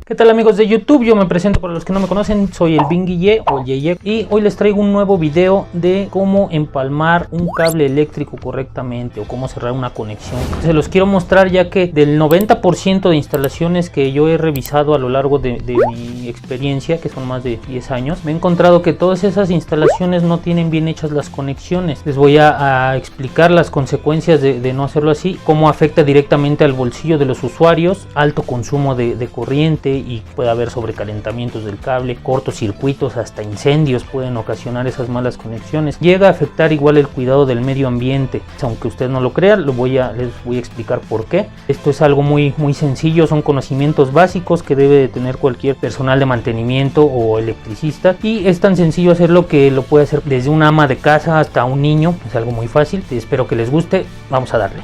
¿Qué tal amigos de YouTube? Yo me presento para los que no me conocen, soy el Binguille o el Yeye y hoy les traigo un nuevo video de cómo empalmar un cable eléctrico correctamente o cómo cerrar una conexión. Se los quiero mostrar ya que del 90% de instalaciones que yo he revisado a lo largo de mi experiencia, que son más de 10 años, me he encontrado que todas esas instalaciones no tienen bien hechas las conexiones. Les voy a explicar las consecuencias de no hacerlo así, cómo afecta directamente al bolsillo de los usuarios, alto consumo de corriente y puede haber sobrecalentamientos del cable, cortocircuitos, hasta incendios pueden ocasionar esas malas conexiones. Llega a afectar igual el cuidado del medio ambiente, aunque usted no lo crea, les voy a explicar por qué. Esto es algo muy sencillo, son conocimientos básicos que debe de tener cualquier personal de mantenimiento o electricista, y es tan sencillo hacerlo que lo puede hacer desde una ama de casa hasta un niño, es algo muy fácil. Espero que les guste, vamos a darle.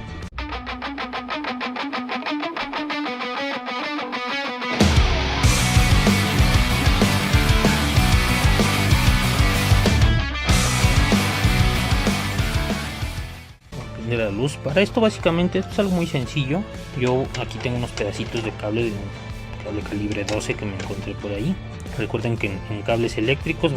De la luz. Para esto básicamente es algo muy sencillo. Yo aquí tengo unos pedacitos de cable, de un cable calibre 12 que me encontré por ahí. Recuerden que en cables eléctricos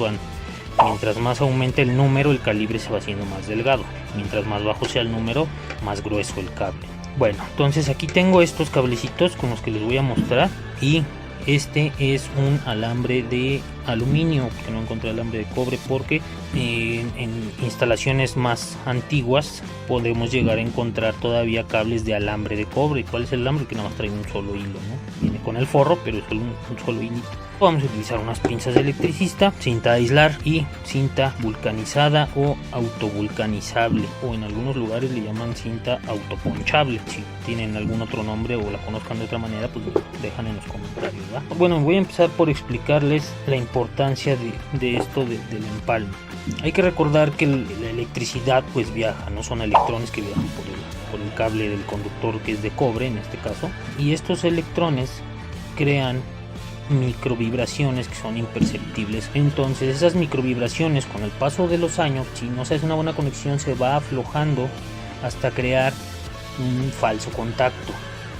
mientras más aumente el número, el calibre se va haciendo más delgado. Mientras más bajo sea el número, más grueso el cable. Bueno, entonces aquí tengo estos cablecitos con los que les voy a mostrar, y este es un alambre de aluminio, porque no encontré alambre de cobre, porque en instalaciones más antiguas podemos llegar a encontrar todavía cables de alambre de cobre. ¿Cuál es el alambre? Que nada más trae un solo hilo, ¿no? Viene con el forro, pero es solo un solo hilito. Vamos a utilizar unas pinzas de electricista, cinta de aislar y cinta vulcanizada o autovulcanizable, o en algunos lugares le llaman cinta autoponchable. Si tienen algún otro nombre o la conozcan de otra manera, pues dejan en los comentarios, ¿verdad? Bueno, voy a empezar por explicarles la importancia de esto del empalme. Hay que recordar que la electricidad pues viaja, no son electrones que viajan por el cable del conductor, que es de cobre en este caso, y estos electrones crean microvibraciones que son imperceptibles. Entonces esas microvibraciones, con el paso de los años, si no se hace una buena conexión, se va aflojando hasta crear un falso contacto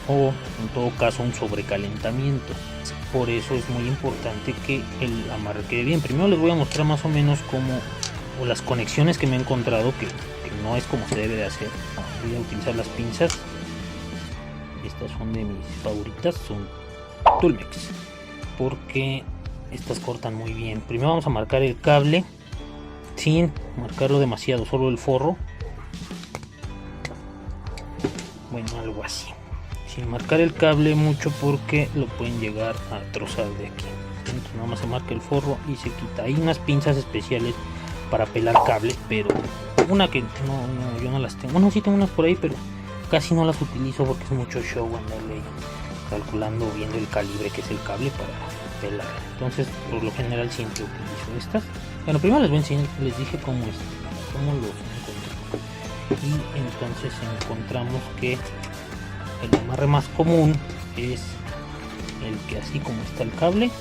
o en todo caso un sobrecalentamiento. Por eso es muy importante que el amarre quede bien. Primero les voy a mostrar más o menos cómo, o las conexiones que me he encontrado, que no es como se debe de hacer. Voy a utilizar las pinzas. Estas son de mis favoritas, son Tulmex, porque estas cortan muy bien. Primero vamos a marcar el cable sin marcarlo demasiado, solo el forro. Bueno, algo así, sin marcar el cable mucho, porque lo pueden llegar a trozar de aquí. Entonces nada más se marca el forro y se quita. Hay unas pinzas especiales para pelar cable, pero una que yo no las tengo. Bueno, sí tengo unas por ahí, pero casi no las utilizo porque es mucho show andarle calculando, viendo el calibre que es el cable para pelar. Entonces por lo general siempre utilizo estas. Bueno, primero les voy a enseñar, les dije cómo los encontré. Y entonces encontramos que el amarre más común es el que, así como está el cable,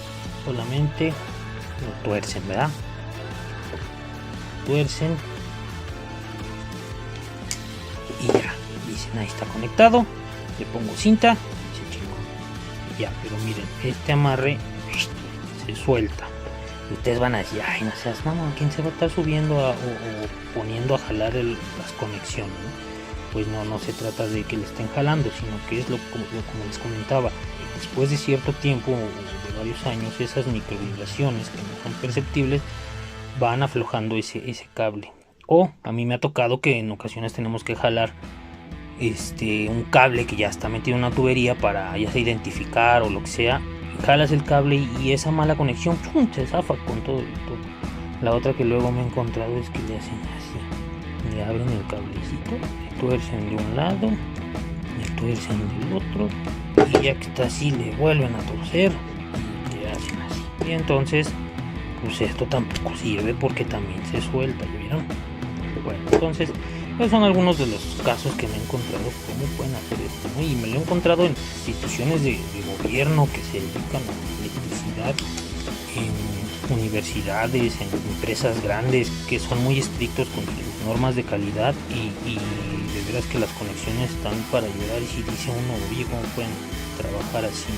solamente lo tuercen, ¿verdad? Tuercen y ya, dicen ahí está conectado. Le pongo cinta, ya, pero miren, este amarre se suelta. Ustedes van a decir, ay, no seas mamón, ¿quién se va a estar subiendo o poniendo a jalar las conexiones, ¿no? Pues no se trata de que le estén jalando, sino que es como les comentaba, después de cierto tiempo, de varios años, esas microvibraciones que no son perceptibles van aflojando ese cable. O a mí me ha tocado que en ocasiones tenemos que jalar un cable que ya está metido en una tubería para ya sea identificar o lo que sea. Jalas el cable y esa mala conexión ¡pum!, se zafa con todo. La otra que luego me he encontrado es que le hacen así, le abren el cablecito, le tuercen de un lado, le tuercen del otro, y ya que está así le vuelven a torcer y le hacen así. Y entonces pues esto tampoco sirve porque también se suelta, ¿ya vieron? Bueno, entonces esos son algunos de los casos que me he encontrado, cómo pueden hacer esto, ¿no? Y me lo he encontrado en instituciones de gobierno que se dedican a la electricidad, en universidades, en empresas grandes que son muy estrictos con sus normas de calidad y de veras que las conexiones están para llorar, y si dice uno, oye, ¿cómo pueden trabajar así?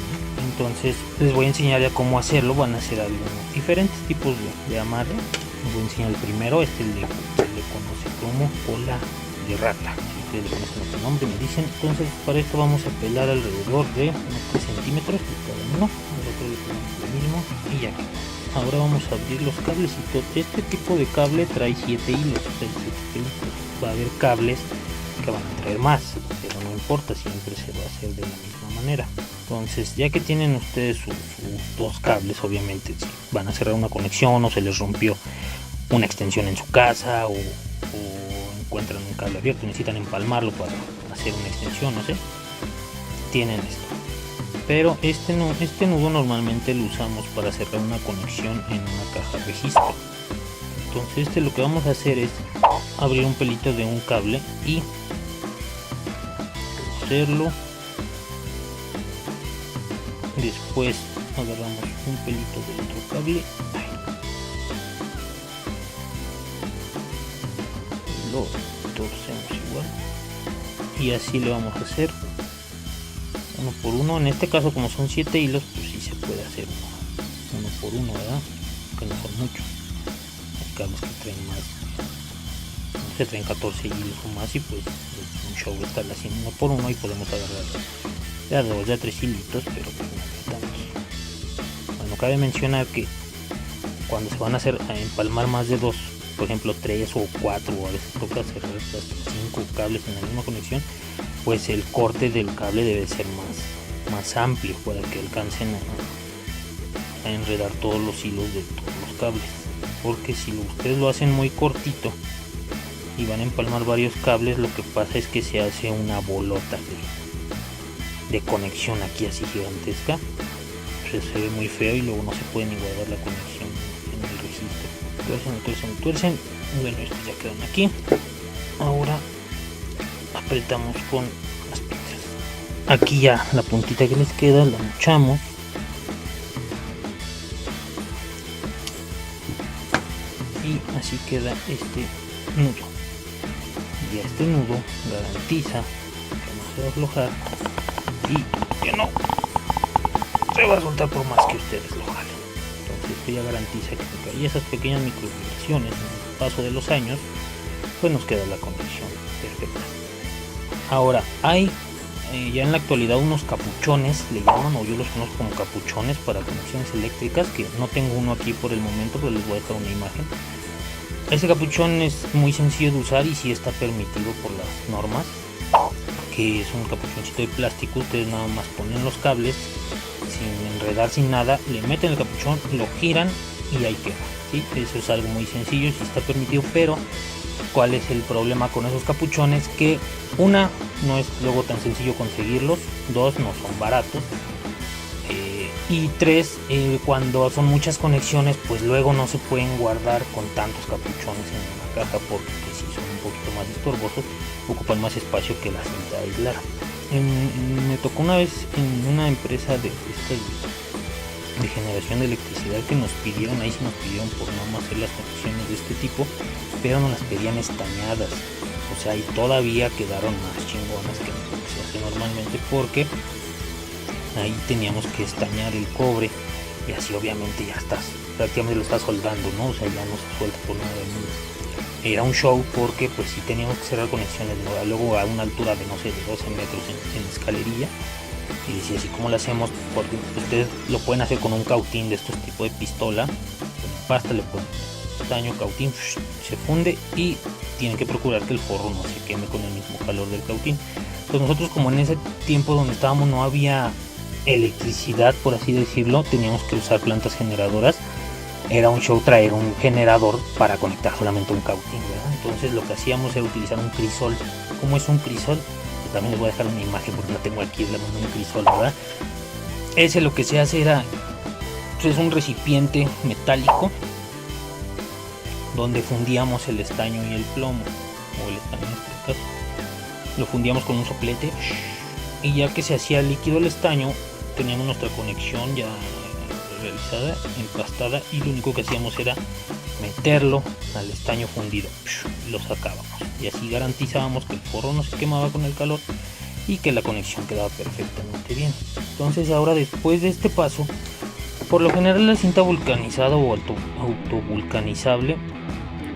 Entonces les voy a enseñar ya cómo hacerlo. Van a hacer algunos diferentes tipos de amarre. Les voy a enseñar el primero, se le conoce como cola de rata. Si ustedes le conocen otro nombre me dicen. Entonces para esto vamos a pelar alrededor de unos 3 centímetros de cada uno. El otro le ponemos lo mismo y ya quedó. Ahora vamos a abrir los cables y todo. Este tipo de cable trae 7 hilos. Va a haber cables que van a traer más, pero no importa, siempre se va a hacer de la misma manera. Entonces, ya que tienen ustedes sus dos cables, obviamente si van a cerrar una conexión o se les rompió una extensión en su casa o encuentran un cable abierto, necesitan empalmarlo para hacer una extensión, no sé, tienen esto. Pero este nudo normalmente lo usamos para cerrar una conexión en una caja registro. Entonces lo que vamos a hacer es abrir un pelito de un cable y hacerlo. Después agarramos un pelito del otro cable, lo torcemos igual y así le vamos a hacer uno por uno. En este caso, como son 7 hilos, pues sí se puede hacer uno por uno, ¿verdad? Que no son muchos. Hay cables que traen más, no sé, traen 14 hilos o más, y pues es un show estar haciendo uno por uno, y podemos agarrar ya 2, ya 3 hilitos, pero pues no necesitamos. Bueno, cabe mencionar que cuando se van a empalmar más de 2, por ejemplo 3 o 4, o a veces toca cerrar hasta 5 cables en la misma conexión, pues el corte del cable debe ser más amplio para que alcancen a enredar todos los hilos de todos los cables, porque si ustedes lo hacen muy cortito y van a empalmar varios cables, lo que pasa es que se hace una bolota de conexión aquí así gigantesca. Pues se ve muy feo y luego no se puede ni guardar la conexión en el registro. Tuercen. Bueno, estos ya quedan aquí. Ahora apretamos con las pinzas. Aquí ya la puntita que les queda la mochamos. Y así queda este nudo. Y este nudo garantiza que no se va a aflojar y que no se va a soltar por más que ustedes lo jalen. Entonces esto ya garantiza que y esas pequeñas microvibraciones en el paso de los años, pues nos queda la conexión perfecta. Ahora hay ya en la actualidad unos capuchones, le llaman, o yo los conozco como capuchones para conexiones eléctricas, que no tengo uno aquí por el momento, pero les voy a dejar una imagen. Ese capuchón es muy sencillo de usar y sí está permitido por las normas, que es un capuchoncito de plástico. Ustedes nada más ponen los cables sin enredar, sin nada, le meten el capuchón, lo giran y ahí queda, ¿sí? Eso es algo muy sencillo, sí está permitido, pero ¿cuál es el problema con esos capuchones? Que una, no es luego tan sencillo conseguirlos, dos, no son baratos, y tres, cuando son muchas conexiones, pues luego no se pueden guardar con tantos capuchones en una caja, porque pues, sí son un poquito más estorbosos, ocupan más espacio que la cinta de aislar. Me tocó una vez en una empresa de generación de electricidad que nos pidieron, ahí sí nos pidieron por no hacer las conexiones de este tipo, pero nos las pedían estañadas, o sea, y todavía quedaron más chingonas que lo que se hace normalmente, porque ahí teníamos que estañar el cobre y así obviamente ya prácticamente lo estás soldando, ¿no? O sea, ya no se suelta por nada del mundo. Era un show porque pues sí teníamos que cerrar conexiones, ¿no? Luego a una altura de no sé, de 12 metros en escalerilla, y decía así como lo hacemos, porque ustedes lo pueden hacer con un cautín de estos tipos de pistola, con pasta le ponen estaño, cautín, se funde y tienen que procurar que el forro no se queme con el mismo calor del cautín. Pues nosotros, como en ese tiempo donde estábamos no había electricidad, por así decirlo, teníamos que usar plantas generadoras. Era un show traer un generador para conectar solamente un cautín, ¿verdad? Entonces lo que hacíamos era utilizar un crisol. ¿Cómo es un crisol? Pues también les voy a dejar una imagen porque la tengo aquí, la mano, un crisol, ¿verdad? Ese lo que se hace era, pues, es un recipiente metálico donde fundíamos el estaño y el plomo, o el estaño en este caso. Lo fundíamos con un soplete y ya que se hacía líquido el estaño, teníamos nuestra conexión ya realizada, empastada, y lo único que hacíamos era meterlo al estaño fundido y lo sacábamos, y así garantizábamos que el forro no se quemaba con el calor y que la conexión quedaba perfectamente bien. Entonces ahora, después de este paso, por lo general la cinta vulcanizada o autovulcanizable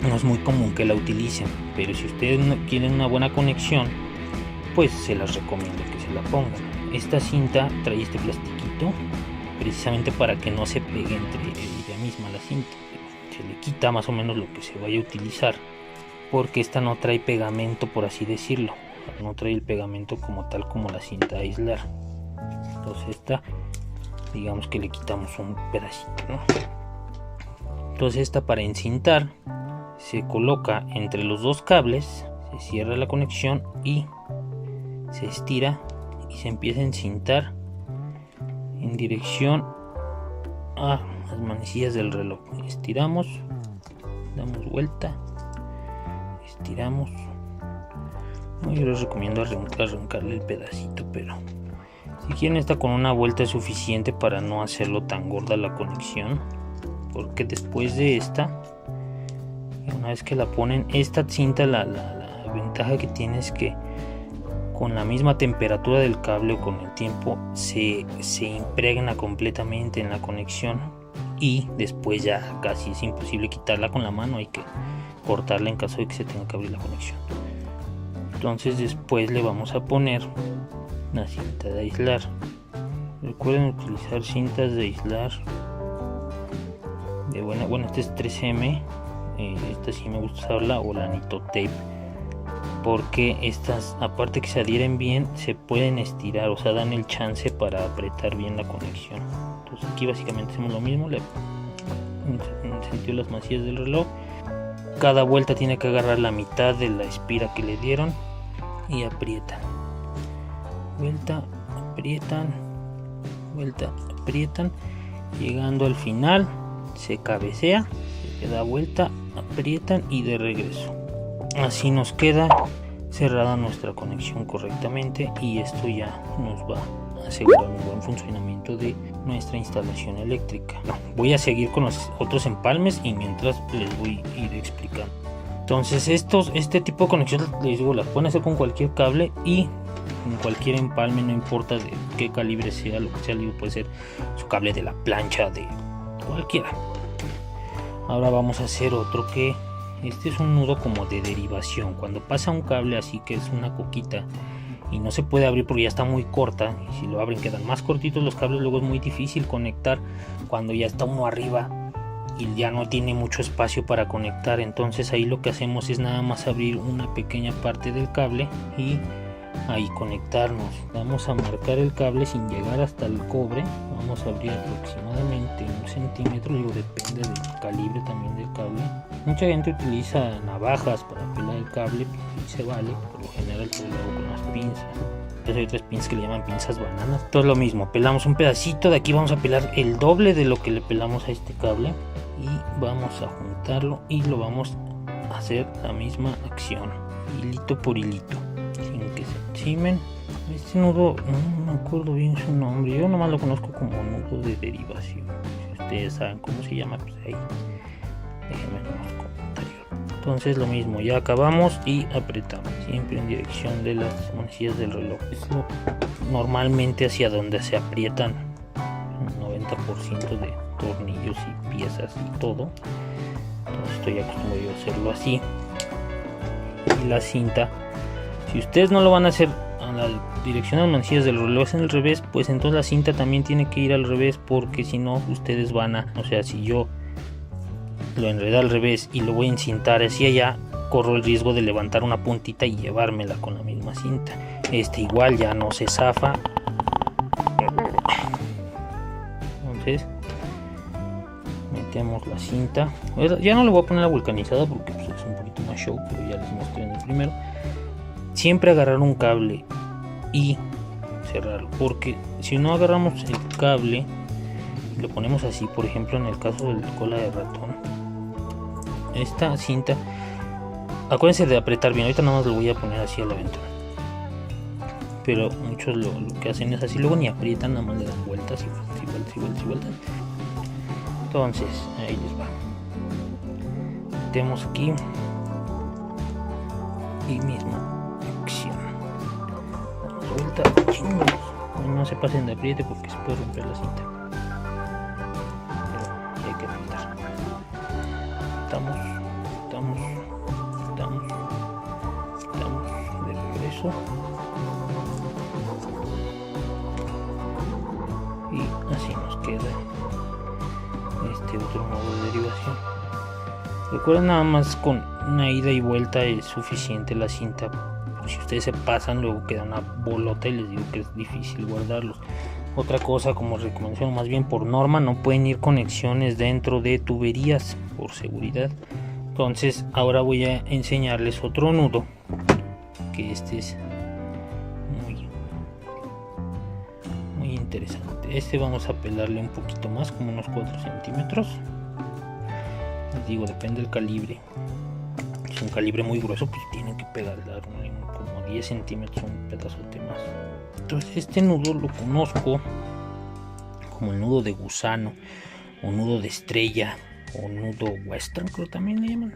no es muy común que la utilicen, pero si ustedes quieren una buena conexión, pues se las recomiendo que se la pongan. Esta cinta trae este plastiquito precisamente para que no se pegue entre ella misma la cinta. Se le quita más o menos lo que se vaya a utilizar, porque esta no trae pegamento, por así decirlo, no trae el pegamento como tal como la cinta aislar. Entonces esta, digamos que le quitamos un pedacito, ¿no? Entonces esta, para encintar, se coloca entre los dos cables, se cierra la conexión y se estira y se empieza a encintar en dirección a las manecillas del reloj. Estiramos, damos vuelta, estiramos. Yo les recomiendo arrancarle el pedacito, pero si quieren, esta con una vuelta es suficiente para no hacerlo tan gorda la conexión, porque después de esta, una vez que la ponen, esta cinta, la ventaja que tiene es que con la misma temperatura del cable o con el tiempo se impregna completamente en la conexión, y después ya casi es imposible quitarla con la mano, hay que cortarla en caso de que se tenga que abrir la conexión. Entonces después le vamos a poner la cinta de aislar. Recuerden utilizar cintas de aislar de buena, bueno, este es 3M, esta sí me gusta usarla, o la Nito Tape, porque estas, aparte que se adhieren bien, se pueden estirar, o sea, dan el chance para apretar bien la conexión. Entonces aquí básicamente hacemos lo mismo, le sentido las manecillas del reloj, cada vuelta tiene que agarrar la mitad de la espira que le dieron y aprietan, vuelta, aprietan, vuelta, aprietan, llegando al final se cabecea, se da vuelta, aprietan y de regreso. Así nos queda cerrada nuestra conexión correctamente, y esto ya nos va a asegurar un buen funcionamiento de nuestra instalación eléctrica. Voy a seguir con los otros empalmes y mientras les voy a ir explicando. Entonces este tipo de conexión, les digo, las pueden hacer con cualquier cable y en cualquier empalme, no importa de qué calibre sea, lo que sea, puede ser su cable de la plancha, de cualquiera. Ahora vamos a hacer otro, que este es un nudo como de derivación. Cuando pasa un cable así, que es una coquita y no se puede abrir porque ya está muy corta, y si lo abren quedan más cortitos los cables, luego es muy difícil conectar cuando ya está uno arriba y ya no tiene mucho espacio para conectar. Entonces ahí lo que hacemos es nada más abrir una pequeña parte del cable y ahí conectarnos. Vamos a marcar el cable sin llegar hasta el cobre, vamos a abrir aproximadamente 1 centímetro, digo, depende del calibre también del cable. Mucha gente utiliza navajas para pelar el cable y se vale, por lo general yo lo hago con las pinzas. Entonces hay otras pinzas que le llaman pinzas bananas. Todo es lo mismo, pelamos un pedacito de aquí, vamos a pelar el doble de lo que le pelamos a este cable y vamos a juntarlo y lo vamos a hacer la misma acción, hilito por hilito, sin que se encimen. Este nudo no me acuerdo bien su nombre, yo nomás lo conozco como nudo de derivación. Si ustedes saben cómo se llama, pues ahí déjenme en los comentarios. Entonces lo mismo, ya acabamos y apretamos siempre en dirección de las manecillas del reloj. Esto normalmente hacia donde se aprietan un 90% de tornillos y piezas y todo. Entonces estoy acostumbrado a hacerlo así. Y la cinta, si ustedes no lo van a hacer a la dirección de las manecillas del reloj en el revés, pues entonces la cinta también tiene que ir al revés, porque si no ustedes van a, o sea, si yo lo enredo al revés y lo voy a encintar hacia allá, corro el riesgo de levantar una puntita y llevármela con la misma cinta. Este igual ya no se zafa. Entonces metemos la cinta, ya no le voy a poner la vulcanizada porque pues, es un poquito más show, pero ya les mostré en el primero. Siempre agarrar un cable y cerrarlo, porque si no agarramos el cable y lo ponemos así, por ejemplo en el caso del cola de ratón, esta cinta, acuérdense de apretar bien, ahorita nada más lo voy a poner así a la ventana, pero muchos lo que hacen es así, luego ni aprietan, nada más le dan vueltas y vueltas y vueltas y vueltas. Entonces ahí les va, metemos aquí y misma acción, vuelta, no se pasen de apriete porque se puede romper la cinta, pero hay que apretar. Estamos de regreso y así nos queda este otro modo de derivación. Recuerden, nada más con una ida y vuelta es suficiente la cinta. Si ustedes se pasan, luego queda una bolota y les digo que es difícil guardarlos. Otra cosa, como recomendación, más bien por norma, no pueden ir conexiones dentro de tuberías por seguridad. Entonces ahora voy a enseñarles otro nudo, que este es muy interesante. Este vamos a pelarle un poquito más, como unos 4 centímetros. Les digo, depende del calibre. Si es un calibre muy grueso, pues tienen que pegarle como 10 centímetros, un pedazote más. Entonces este nudo lo conozco como el nudo de gusano, o nudo de estrella, o nudo western, creo también le llaman.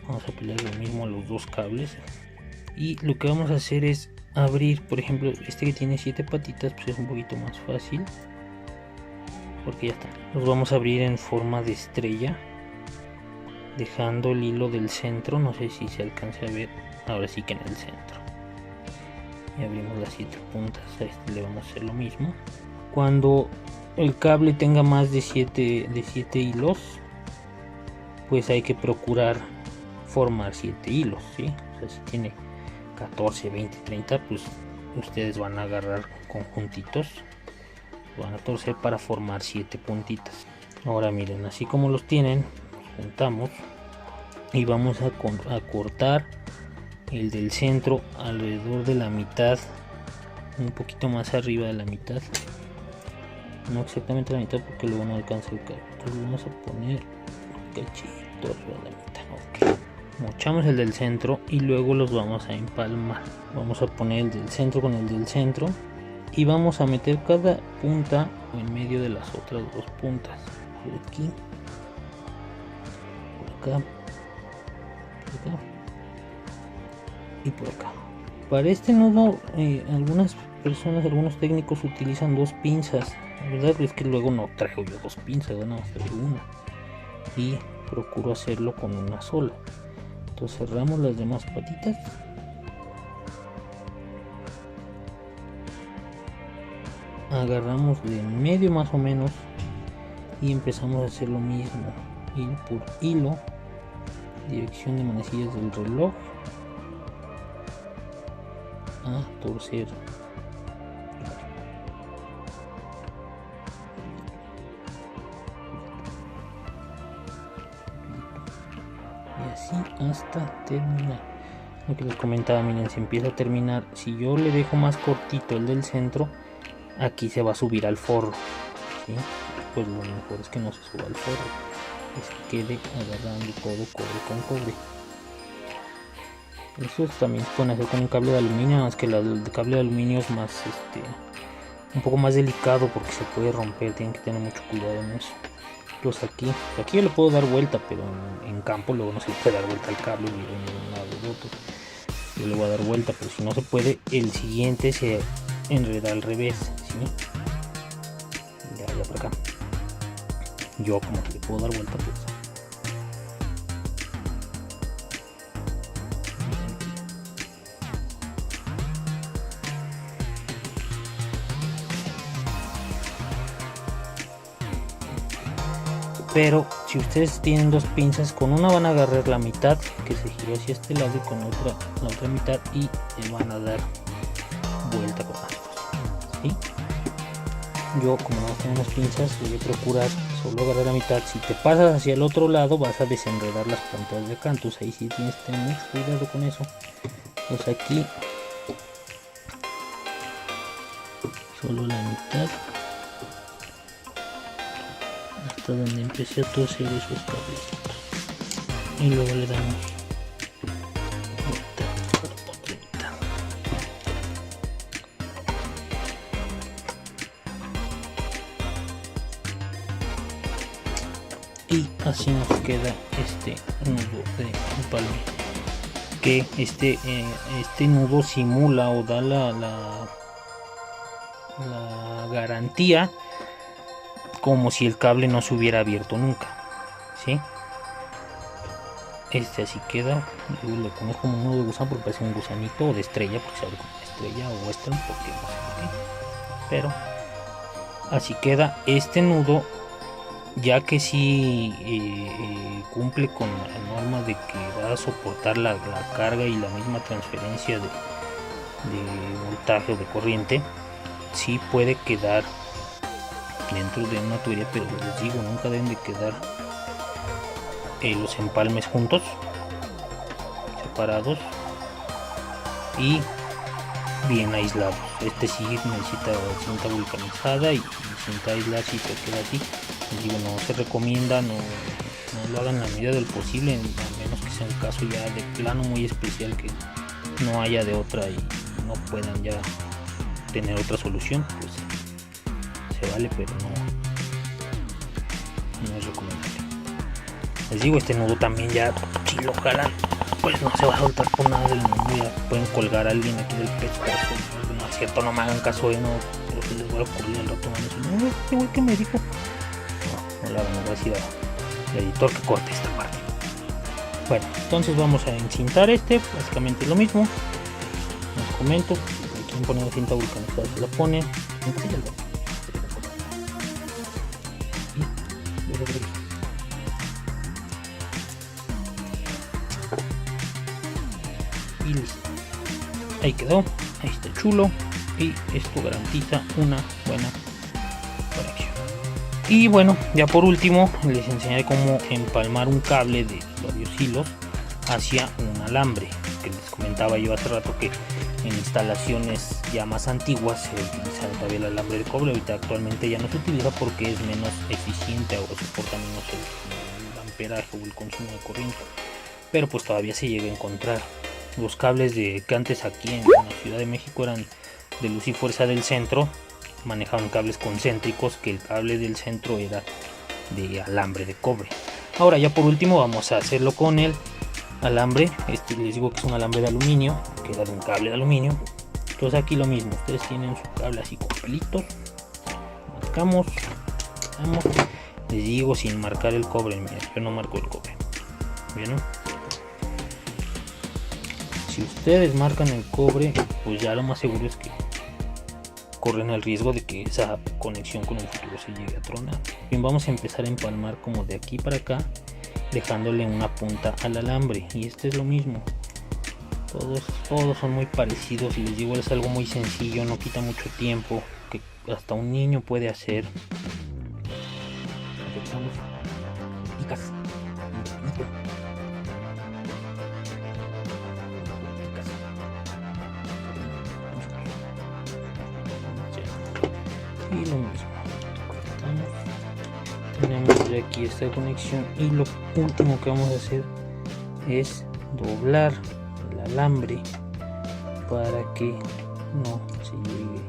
Vamos a pelar lo mismo a los dos cables, y lo que vamos a hacer es abrir, por ejemplo, este que tiene 7 patitas, pues es un poquito más fácil, porque ya está. Los vamos a abrir en forma de estrella, dejando el hilo del centro, no sé si se alcance a ver, ahora sí que en el centro. Y abrimos las 7 puntas, a este le vamos a hacer lo mismo. Cuando el cable tenga más de 7 hilos, pues hay que procurar formar 7 hilos, ¿sí? O sea, si tiene 14, 20, 30, pues ustedes van a agarrar conjuntitos, van a torcer para formar 7 puntitas. Ahora miren, así como los tienen, los juntamos y vamos a cortar el del centro alrededor de la mitad, un poquito más arriba de la mitad, no exactamente la mitad porque luego no alcanza el cable. Entonces vamos a poner un cachito arriba de la mitad. Ok, mochamos el del centro y luego los vamos a empalmar. Vamos a poner el del centro con el del centro y vamos a meter cada punta en medio de las otras dos puntas, por aquí, por acá, por acá y por acá. Para este nudo algunas personas, algunos técnicos utilizan 2 pinzas. La verdad es que luego no traigo yo 2 pinzas, nada más traigo una y procuro hacerlo con una sola. Entonces cerramos las demás patitas, agarramos de en medio más o menos y empezamos a hacer lo mismo, hilo por hilo, dirección de manecillas del reloj, a torcer. Y así hasta terminar. Lo que les comentaba, miren, se empieza a terminar. Si yo le dejo más cortito el del centro, aquí se va a subir al forro, ¿sí? Pues lo mejor es que no se suba al forro, es que quede agarrando todo cobre con cobre. Eso también se puede hacer con un cable de aluminio, más que el cable de aluminio es más un poco más delicado porque se puede romper, tienen que tener mucho cuidado en eso. Pues aquí yo le puedo dar vuelta, pero en campo luego no se le puede dar vuelta al cable ni de un lado de otro. Yo le voy a dar vuelta, pero si no se puede, el siguiente se enreda al revés, ¿sí? Ya por acá. Yo como que le puedo dar vuelta, pues. Pero si ustedes tienen 2 pinzas, con una van a agarrar la mitad que se gira hacia este lado y con la otra mitad, y le van a dar vuelta con ambos, ¿sí? Yo como no tengo unas pinzas, voy a procurar solo agarrar la mitad. Si te pasas hacia el otro lado, vas a desenredar las puntas de acá, entonces ahí sí tienes que tener mucho cuidado con eso. Pues aquí solo la mitad, hasta donde empecé a torcer esos cables, y luego le damos otra mitad. Y así nos queda este nudo de empalme, que este nudo simula o da la garantía como si el cable no se hubiera abierto nunca, ¿sí? Así queda. Yo le conozco como un nudo de gusano porque parece un gusanito, o de estrella porque se abre como una estrella, o western porque no sé por qué, pero así queda este nudo, ya que si cumple con la norma de que va a soportar la carga y la misma transferencia de voltaje o de corriente. Sí puede quedar dentro de una tubería, pero les digo, nunca deben de quedar los empalmes juntos, separados y bien aislados. Este sí necesita cinta vulcanizada y cinta aislada. Si se queda así, les digo, no se recomienda, no lo hagan en la medida del posible, a menos que sea un caso ya de plano muy especial, que no haya de otra y no puedan ya tener otra solución, pues se vale, pero no es recomendable. Les digo, este nudo también ya, si lo jalan, pues no se va a soltar por nada del mundo. Ya pueden colgar a alguien aquí del pecho, pero no es cierto, no me hagan caso, no, pero se les va a ocurrir al rato, no, este güey que me dijo, no la hagan, no voy a decir al editor que corte esta parte. Bueno, entonces vamos a encintar básicamente lo mismo, les comento. Aquí poniendo cinta vulcanizada se la pone, y listo. Ahí quedó, ahí está chulo, y esto garantiza una buena conexión. Y bueno, ya por último les enseñaré cómo empalmar un cable de varios hilos hacia un alambre, que les comentaba yo hace rato que en instalaciones ya más antiguas se utiliza todavía el alambre de cobre. Ahorita actualmente ya no se utiliza porque es menos eficiente, ahora soporta menos el amperaje o el consumo de corriente, pero pues todavía se llega a encontrar. Los cables que antes aquí en la Ciudad de México eran de Luz y Fuerza del Centro, manejaban cables concéntricos, que el cable del centro era de alambre de cobre. Ahora ya por último vamos a hacerlo con el alambre. Les digo que es un alambre de aluminio, que era de un cable de aluminio. Entonces aquí lo mismo, ustedes tienen su cable así con pelitos, marcamos, les digo sin marcar el cobre. Mira, yo no marco el cobre, ¿bien? Si ustedes marcan el cobre, pues ya lo más seguro es que corren el riesgo de que esa conexión con un futuro se llegue a tronar. Bien, vamos a empezar a empalmar como de aquí para acá, dejándole una punta al alambre, y es lo mismo. Todos son muy parecidos, y les digo, es algo muy sencillo, no quita mucho tiempo, que hasta un niño puede hacer. Y lo mismo, tenemos ya aquí esta conexión, y lo último que vamos a hacer es doblar el alambre para que no se llegue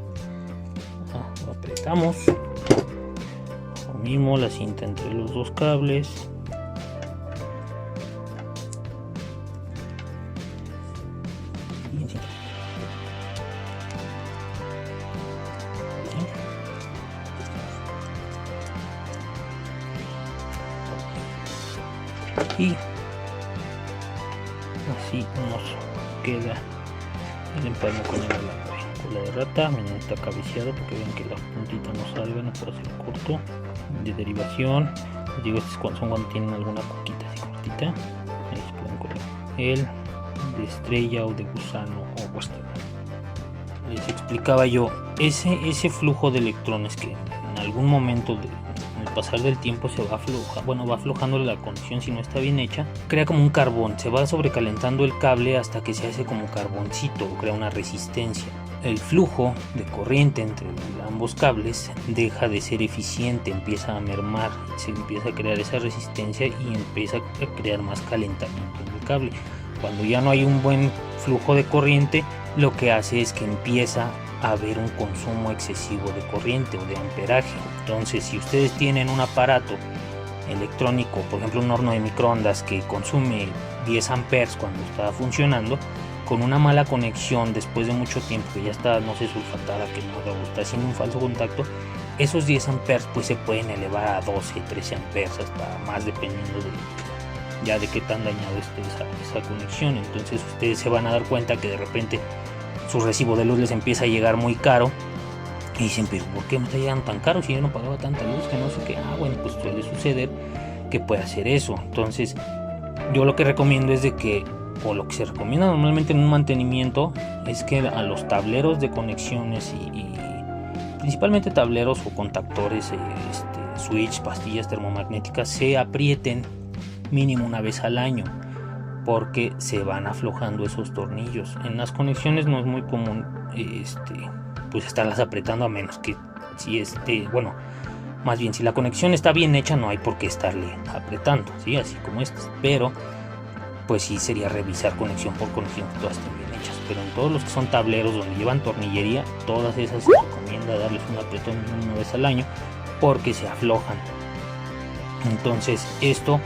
lo apretamos, lo mismo la cinta entre los dos cables, y así nos queda el empalme con el alambre. Cola de rata, miren, está cabeceado porque ven que las puntitas no salgan para hacer corto. De derivación, les digo, estos son cuando tienen alguna coquita así cortita, ahí se pueden colar. El de estrella o de gusano o western. Les explicaba yo, ese flujo de electrones que en algún momento al pasar del tiempo se va va aflojando la conexión si no está bien hecha, crea como un carbón, se va sobrecalentando el cable hasta que se hace como carboncito, crea una resistencia. El flujo de corriente entre ambos cables deja de ser eficiente, empieza a mermar, se empieza a crear esa resistencia y empieza a crear más calentamiento en el cable. Cuando ya no hay un buen flujo de corriente, lo que hace es que empieza a haber un consumo excesivo de corriente o de amperaje. Entonces, si ustedes tienen un aparato electrónico, por ejemplo un horno de microondas que consume 10 amperes cuando está funcionando, con una mala conexión después de mucho tiempo, que ya está, no sé, sulfatada, quemada o está haciendo un falso contacto, esos 10 amperes pues se pueden elevar a 12, 13 amperes, hasta más, dependiendo de qué tan dañado esté esa conexión. Entonces ustedes se van a dar cuenta que de repente su recibo de luz les empieza a llegar muy caro y dicen, pero ¿por qué me está llegando tan caro si yo no pagaba tanta luz? Que no sé qué. Bueno, pues suele suceder que puede hacer eso. Entonces yo lo que recomiendo es de que, o lo que se recomienda normalmente en un mantenimiento, es que a los tableros de conexiones y principalmente tableros o contactores, switch, pastillas termomagnéticas, se aprieten mínimo una vez al año, porque se van aflojando esos tornillos. En las conexiones no es muy común pues estarlas apretando, a menos que si más bien si la conexión está bien hecha, no hay por qué estarle apretando, ¿sí? Así como estas, pero pues sí sería revisar conexión por conexión que todas estén bien hechas. Pero en todos los que son tableros donde llevan tornillería, todas esas se recomienda darles un apretón una vez al año, porque se aflojan. Entonces esto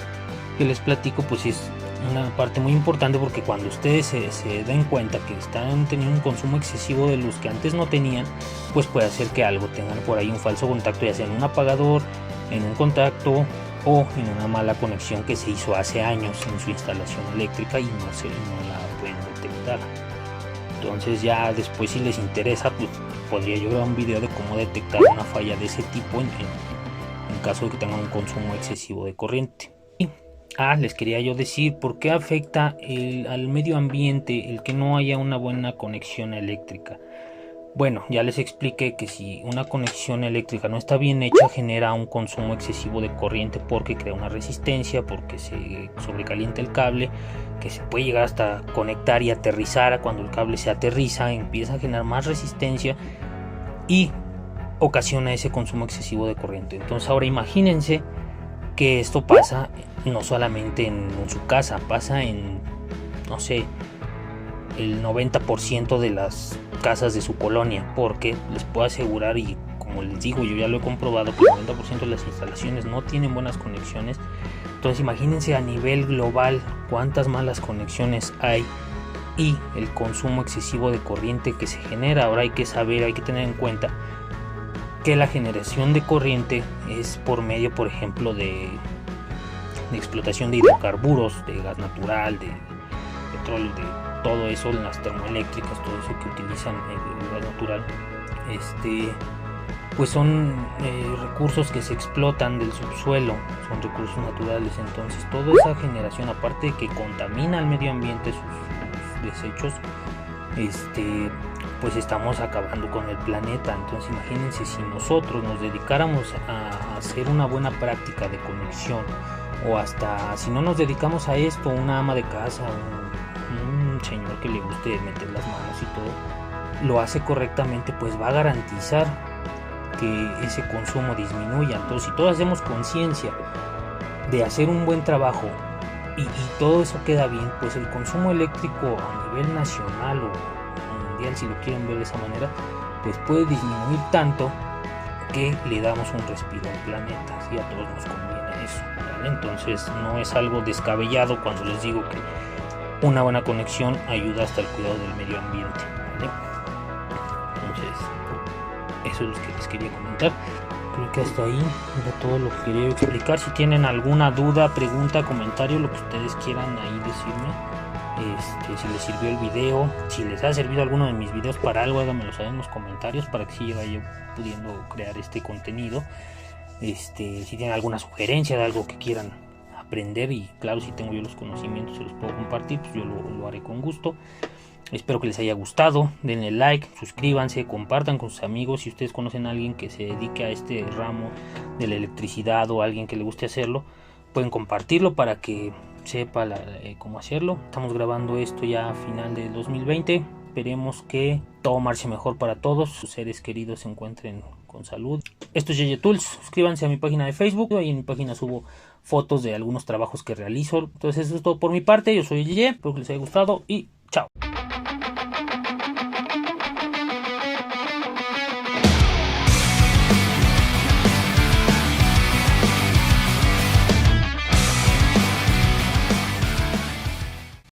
que les platico pues es una parte muy importante, porque cuando ustedes se den cuenta que están teniendo un consumo excesivo de luz que antes no tenían, pues puede hacer que algo tengan por ahí un falso contacto, ya sea en un apagador, en un contacto o en una mala conexión que se hizo hace años en su instalación eléctrica y no la pueden detectar. Entonces ya después, si les interesa, pues podría yo grabar un video de cómo detectar una falla de ese tipo en caso de que tengan un consumo excesivo de corriente. Les quería yo decir por qué afecta al medio ambiente el que no haya una buena conexión eléctrica. Bueno, ya les expliqué que si una conexión eléctrica no está bien hecha, genera un consumo excesivo de corriente, porque crea una resistencia, porque se sobrecalienta el cable, que se puede llegar hasta conectar y aterrizar. Cuando el cable se aterriza, empieza a generar más resistencia y ocasiona ese consumo excesivo de corriente. Entonces ahora imagínense que esto pasa no solamente en su casa, pasa en, no sé, el 90% de las casas de su colonia, porque les puedo asegurar, y como les digo, yo ya lo he comprobado, que el 90% de las instalaciones no tienen buenas conexiones. Entonces imagínense a nivel global cuántas malas conexiones hay y el consumo excesivo de corriente que se genera. Ahora hay que tener en cuenta que la generación de corriente es por medio, por ejemplo, de explotación de hidrocarburos, de gas natural, de petróleo, de todo eso, las termoeléctricas, todo eso que utilizan el gas natural, pues son recursos que se explotan del subsuelo, son recursos naturales. Entonces toda esa generación, aparte de que contamina al medio ambiente, sus desechos, pues estamos acabando con el planeta. Entonces imagínense si nosotros nos dedicáramos a hacer una buena práctica de conexión, o hasta si no nos dedicamos a esto, una ama de casa, un señor que le guste meter las manos y todo, lo hace correctamente, pues va a garantizar que ese consumo disminuya. Entonces si todos hacemos conciencia de hacer un buen trabajo y todo eso queda bien, pues el consumo eléctrico a nivel nacional o mundial, si lo quieren ver de esa manera, pues puede disminuir tanto que le damos un respiro al planeta. ¿Sí? A todos nos conviene eso, ¿vale? Entonces no es algo descabellado cuando les digo que una buena conexión ayuda hasta el cuidado del medio ambiente, ¿vale? Entonces eso es lo que les quería comentar. Creo que hasta ahí era todo lo que quería explicar. Si tienen alguna duda, pregunta, comentario, lo que ustedes quieran ahí decirme, si les sirvió el video, si les ha servido alguno de mis videos para algo, háganmelo saber en los comentarios para que siga yo pudiendo crear este contenido. Si tienen alguna sugerencia de algo que quieran aprender, y claro, si tengo yo los conocimientos se los puedo compartir, pues yo lo haré con gusto. Espero que les haya gustado, denle like, suscríbanse, compartan con sus amigos. Si ustedes conocen a alguien que se dedique a este ramo de la electricidad, o a alguien que le guste hacerlo, pueden compartirlo para que sepa cómo hacerlo. Estamos grabando esto ya a final del 2020. Esperemos que todo marche mejor para todos, sus seres queridos se encuentren con salud. Esto es Yeye Tools. Suscríbanse a mi página de Facebook. Ahí en mi página subo fotos de algunos trabajos que realizo. Entonces eso es todo por mi parte. Yo soy Yeye, espero que les haya gustado y chao.